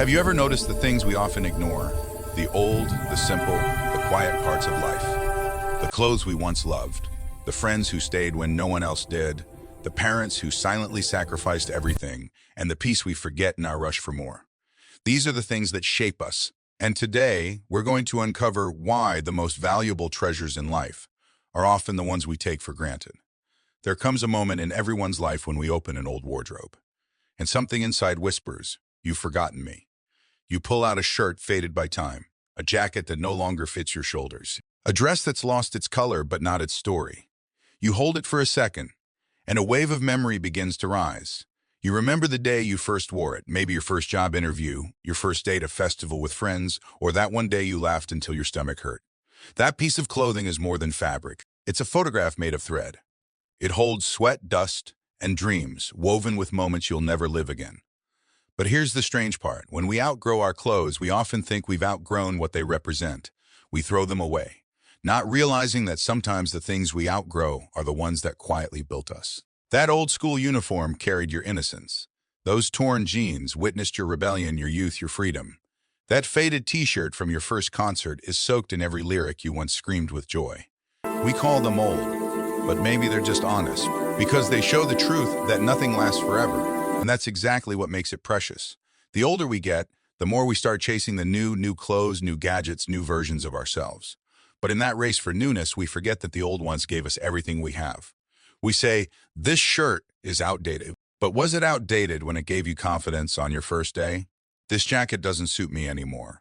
Have you ever noticed the things we often ignore? The old, the simple, the quiet parts of life. The clothes we once loved. The friends who stayed when no one else did. The parents who silently sacrificed everything. And the peace we forget in our rush for more. These are the things that shape us. And today, we're going to uncover why the most valuable treasures in life are often the ones we take for granted. There comes a moment in everyone's life when we open an old wardrobe, and something inside whispers, "You've forgotten me." You pull out a shirt faded by time, a jacket that no longer fits your shoulders, a dress that's lost its color but not its story. You hold it for a second, and a wave of memory begins to rise. You remember the day you first wore it, maybe your first job interview, your first date at a festival with friends, or that one day you laughed until your stomach hurt. That piece of clothing is more than fabric. It's a photograph made of thread. It holds sweat, dust, and dreams, woven with moments you'll never live again. But here's the strange part. When we outgrow our clothes, we often think we've outgrown what they represent. We throw them away, not realizing that sometimes the things we outgrow are the ones that quietly built us. That old school uniform carried your innocence. Those torn jeans witnessed your rebellion, your youth, your freedom. That faded t-shirt from your first concert is soaked in every lyric you once screamed with joy. We call them old, but maybe they're just honest, because they show the truth that nothing lasts forever. And that's exactly what makes it precious. The older we get, the more we start chasing the new clothes, new gadgets, new versions of ourselves. But in that race for newness, we forget that the old ones gave us everything we have. We say, this shirt is outdated. But was it outdated when it gave you confidence on your first day? This jacket doesn't suit me anymore.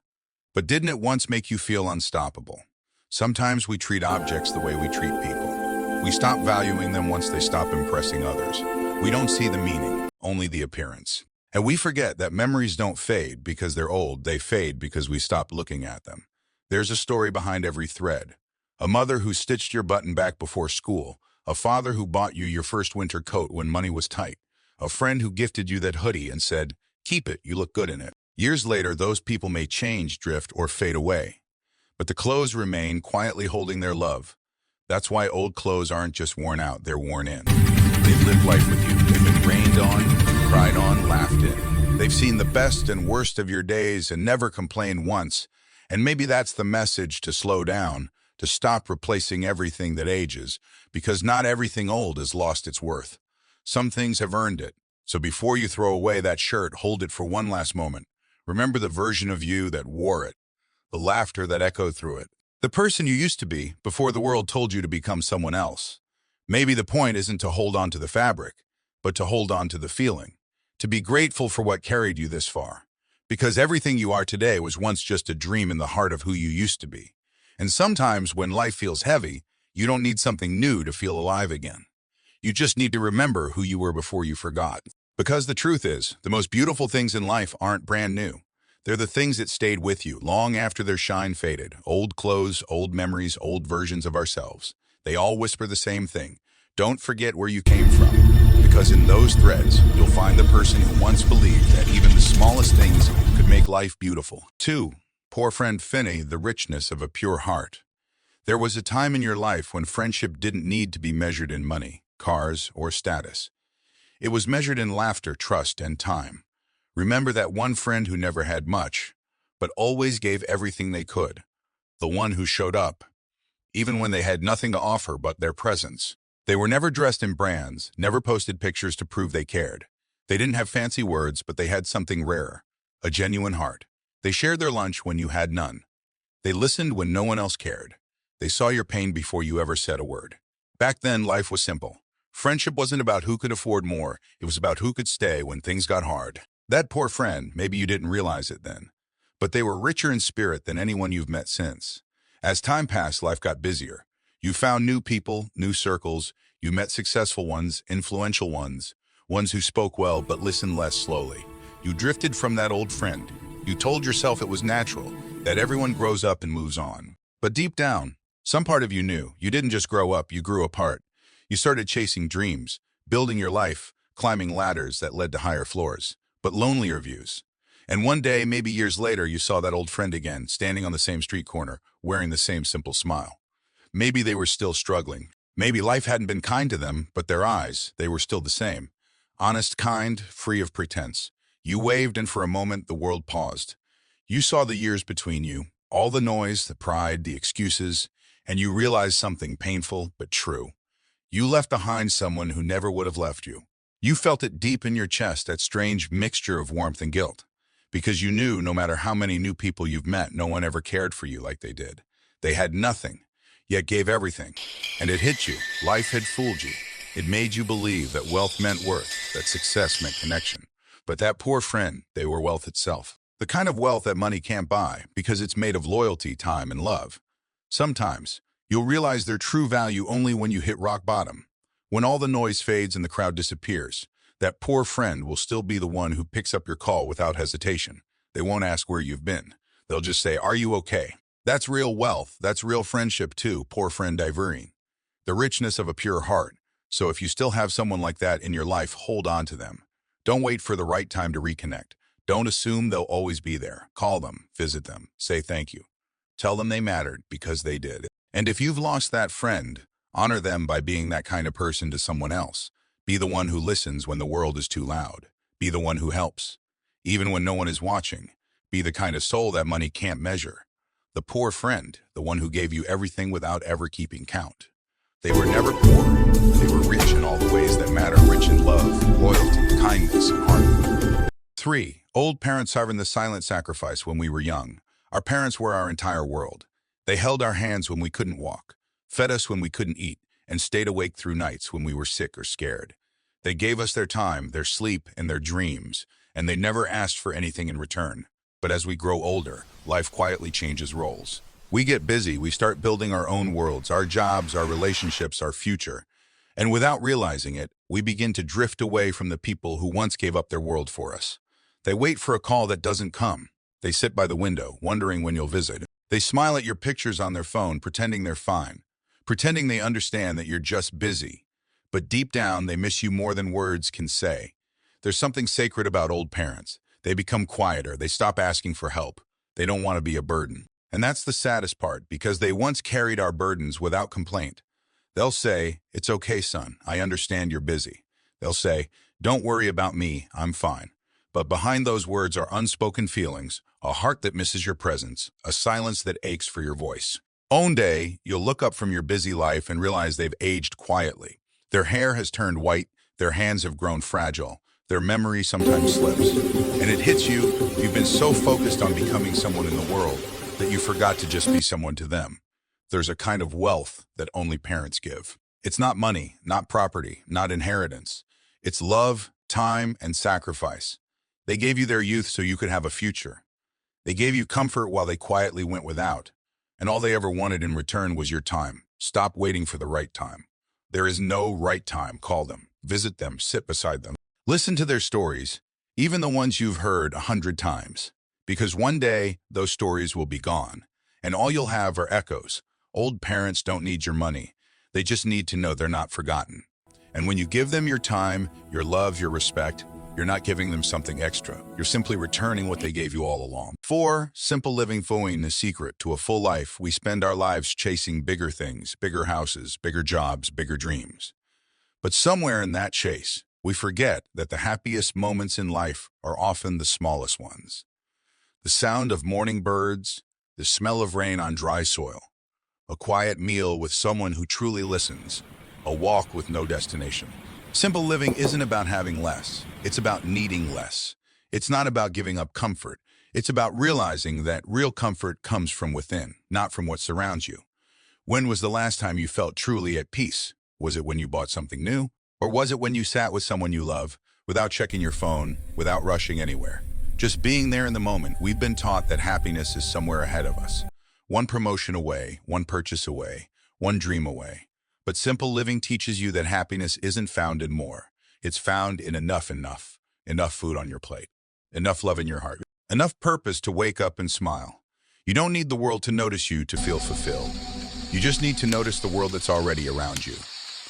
But didn't it once make you feel unstoppable? Sometimes we treat objects the way we treat people. We stop valuing them once they stop impressing others. We don't see the meaning, only the appearance. And we forget that memories don't fade because they're old, they fade because we stop looking at them. There's a story behind every thread. A mother who stitched your button back before school. A father who bought you your first winter coat when money was tight. A friend who gifted you that hoodie and said, "Keep it, you look good in it." Years later, those people may change, drift, or fade away. But the clothes remain, quietly holding their love. That's why old clothes aren't just worn out, they're worn in. They've lived life with you. They've been rained on, cried on, laughed in. They've seen the best and worst of your days and never complained once. And maybe that's the message: to slow down, to stop replacing everything that ages, because not everything old has lost its worth. Some things have earned it. So before you throw away that shirt, hold it for one last moment. Remember the version of you that wore it, the laughter that echoed through it, the person you used to be before the world told you to become someone else. Maybe the point isn't to hold on to the fabric, but to hold on to the feeling, to be grateful for what carried you this far. Because everything you are today was once just a dream in the heart of who you used to be. And sometimes when life feels heavy, you don't need something new to feel alive again. You just need to remember who you were before you forgot. Because the truth is, the most beautiful things in life aren't brand new. They're the things that stayed with you long after their shine faded. Old clothes, old memories, old versions of ourselves. They all whisper the same thing. Don't forget where you came from. Because in those threads, you'll find the person who once believed that even the smallest things could make life beautiful. 2. Poor friend Finney, the richness of a pure heart. There was a time in your life when friendship didn't need to be measured in money, cars, or status. It was measured in laughter, trust, and time. Remember that one friend who never had much, but always gave everything they could. The one who showed up, even when they had nothing to offer but their presence. They were never dressed in brands, never posted pictures to prove they cared. They didn't have fancy words, but they had something rare, a genuine heart. They shared their lunch when you had none. They listened when no one else cared. They saw your pain before you ever said a word. Back then, life was simple. Friendship wasn't about who could afford more. It was about who could stay when things got hard. That poor friend, maybe you didn't realize it then, but they were richer in spirit than anyone you've met since. As time passed, life got busier. You found new people, new circles. You met successful ones, influential ones, ones who spoke well but listened less slowly. You drifted from that old friend. You told yourself it was natural, that everyone grows up and moves on. But deep down, some part of you knew. You didn't just grow up, you grew apart. You started chasing dreams, building your life, climbing ladders that led to higher floors, but lonelier views. And one day, maybe years later, you saw that old friend again, standing on the same street corner, wearing the same simple smile. Maybe they were still struggling. Maybe life hadn't been kind to them, but their eyes, they were still the same. Honest, kind, free of pretense. You waved, and for a moment the world paused. You saw the years between you, all the noise, the pride, the excuses, and you realized something painful but true. You left behind someone who never would have left you. You felt it deep in your chest, that strange mixture of warmth and guilt, because you knew no matter how many new people you've met, no one ever cared for you like they did. They had nothing, yet gave everything. And it hit you. Life had fooled you. It made you believe that wealth meant worth, that success meant connection. But that poor friend, they were wealth itself. The kind of wealth that money can't buy, because it's made of loyalty, time, and love. Sometimes, you'll realize their true value only when you hit rock bottom. When all the noise fades and the crowd disappears, that poor friend will still be the one who picks up your call without hesitation. They won't ask where you've been. They'll just say, "Are you okay?" That's real wealth. That's real friendship too, poor friend diverting. The richness of a pure heart. So if you still have someone like that in your life, hold on to them. Don't wait for the right time to reconnect. Don't assume they'll always be there. Call them, visit them, say thank you. Tell them they mattered, because they did. And if you've lost that friend, honor them by being that kind of person to someone else. Be the one who listens when the world is too loud. Be the one who helps, even when no one is watching. Be the kind of soul that money can't measure. The poor friend, the one who gave you everything without ever keeping count. They were never poor. They were rich in all the ways that matter, rich in love, loyalty, kindness, and heart. 3. Old parents serving the silent sacrifice when we were young. Our parents were our entire world. They held our hands when we couldn't walk, fed us when we couldn't eat, and stayed awake through nights when we were sick or scared. They gave us their time, their sleep, and their dreams, and they never asked for anything in return. But as we grow older, life quietly changes roles. We get busy, we start building our own worlds, our jobs, our relationships, our future. And without realizing it, we begin to drift away from the people who once gave up their world for us. They wait for a call that doesn't come. They sit by the window, wondering when you'll visit. They smile at your pictures on their phone, pretending they're fine, pretending they understand that you're just busy. But deep down, they miss you more than words can say. There's something sacred about old parents. They become quieter, they stop asking for help. They don't want to be a burden. And that's the saddest part, because they once carried our burdens without complaint. They'll say, "It's okay, son, I understand you're busy." They'll say, "Don't worry about me, I'm fine." But behind those words are unspoken feelings, a heart that misses your presence, a silence that aches for your voice. One day, you'll look up from your busy life and realize they've aged quietly. Their hair has turned white, their hands have grown fragile, their memory sometimes slips. And it hits you, you've been so focused on becoming someone in the world that you forgot to just be someone to them. There's a kind of wealth that only parents give. It's not money, not property, not inheritance. It's love, time, and sacrifice. They gave you their youth so you could have a future. They gave you comfort while they quietly went without. And all they ever wanted in return was your time. Stop waiting for the right time. There is no right time. Call them, visit them, sit beside them. Listen to their stories, even the ones you've heard 100 times. Because one day, those stories will be gone. And all you'll have are echoes. Old parents don't need your money. They just need to know they're not forgotten. And when you give them your time, your love, your respect, you're not giving them something extra. You're simply returning what they gave you all along. 4. Simple living. Following the secret to a full life. We spend our lives chasing bigger things, bigger houses, bigger jobs, bigger dreams. But somewhere in that chase, we forget that the happiest moments in life are often the smallest ones. The sound of morning birds, the smell of rain on dry soil, a quiet meal with someone who truly listens, a walk with no destination. Simple living isn't about having less. It's about needing less. It's not about giving up comfort. It's about realizing that real comfort comes from within, not from what surrounds you. When was the last time you felt truly at peace? Was it when you bought something new? Or was it when you sat with someone you love, without checking your phone, without rushing anywhere? Just being there in the moment. We've been taught that happiness is somewhere ahead of us. One promotion away, one purchase away, one dream away. But simple living teaches you that happiness isn't found in more. It's found in enough food on your plate, enough love in your heart, enough purpose to wake up and smile. You don't need the world to notice you to feel fulfilled. You just need to notice the world that's already around you.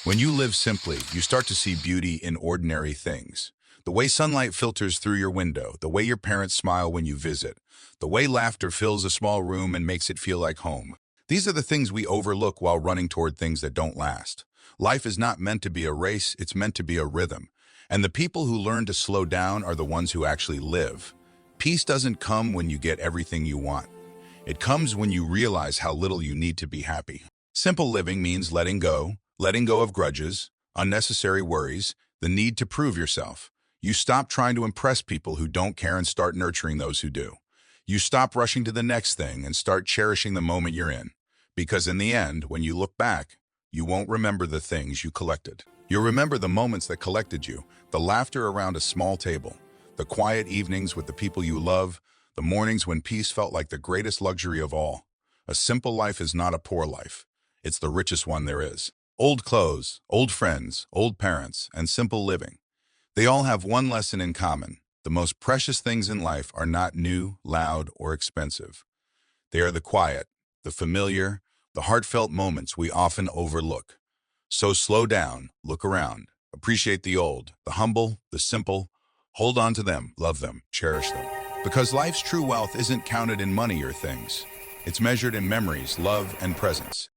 When you live simply, you start to see beauty in ordinary things. The way sunlight filters through your window, the way your parents smile when you visit, the way laughter fills a small room and makes it feel like home. These are the things we overlook while running toward things that don't last. Life is not meant to be a race, it's meant to be a rhythm. And the people who learn to slow down are the ones who actually live. Peace doesn't come when you get everything you want. It comes when you realize how little you need to be happy. Simple living means letting go of grudges, unnecessary worries, the need to prove yourself. You stop trying to impress people who don't care and start nurturing those who do. You stop rushing to the next thing and start cherishing the moment you're in. Because in the end, when you look back, you won't remember the things you collected. You'll remember the moments that collected you, the laughter around a small table, the quiet evenings with the people you love, the mornings when peace felt like the greatest luxury of all. A simple life is not a poor life. It's the richest one there is. Old clothes, old friends, old parents, and simple living. They all have one lesson in common. The most precious things in life are not new, loud, or expensive. They are the quiet, the familiar, the heartfelt moments we often overlook. So slow down, look around, appreciate the old, the humble, the simple. Hold on to them, love them, cherish them. Because life's true wealth isn't counted in money or things. It's measured in memories, love, and presence.